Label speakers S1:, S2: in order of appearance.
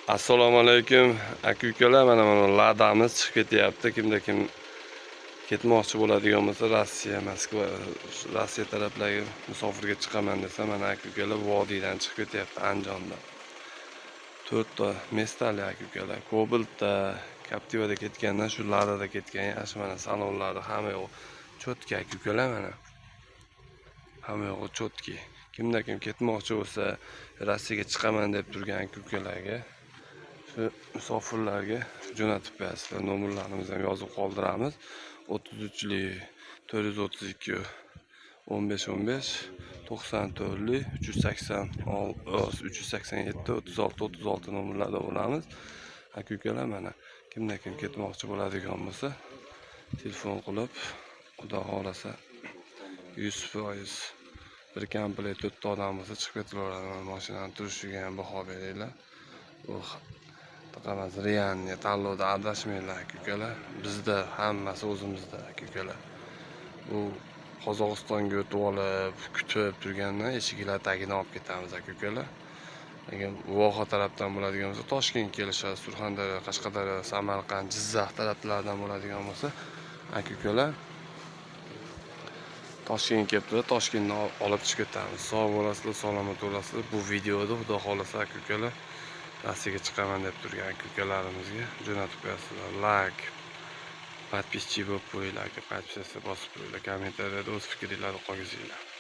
S1: Assalomu alaykum aka-ukalar, mana ladamiz chiqib ketyapti. Kimda kim ketmoqchi bo'ladigan bo'lsa, Rossiya, Moskva, Rossiya taraflariga musofirga chiqaman desa, mana aka-ukalar vodiydan chiqib ketyapti Andijondan. 4 ta mestali aka-ukalar. Kobaltda, Captiva'da ketgandan shu ladada ketgan. Yaxshi, mana salonlari hamma yo'q cho'tki aka-ukalar, mana. Hamma yo'q cho'tki. Kimda kim ketmoqchi bo'lsa, Rossiyaga chiqaman deb turgan aka-ukalarga musofirlarga jo'natib qo'yasizlar. Nomerlarimizni ham yozib qoldiramiz. 33lik 432 15 94lik 387 36 nomerlarda bo'lamiz. Aka-ukalar, mana kimda kim ketmoqchi bo'ladigan bo'lsa, telefon qilib, xudo xolasa 100% bir komplet 4 ta odam bo'lsa chiqib ketaveradi. Mashinani turishiga ham baho beringlar. Bu taqamas Rianni tanlovda adashmanglar aka-ukalar. Bizda hammasi o'zimizda aka-ukalar. Bu Qozog'istonga o'tib olib, kutib turgandan eshiklar tagidan olib ketamiz aka-ukalar. Agar Voha tarafdan bo'ladigan bo'lsa, Toshkentga kelishadi. Surxondaryo, Qashqadaryo, Samarqand, Jizzax taraflardan bo'ladigan bo'lsa, aka-ukalar Toshkentga kelib turib, Toshkentdan olib chiqib ketamiz. Sog' bo'lasizlar, salomat bo'lasizlar. Bu videoda xudo xolasa aka-ukalar Rossiyaga chiqaman deb turgan aka-ukalarimizga jo'natib qo'yasizlar. Like, подписчик bo'lib qo'yinglar, podpisatsiya bosib qo'yinglar, kommentariyada o'z fikringizni qoldiringlar.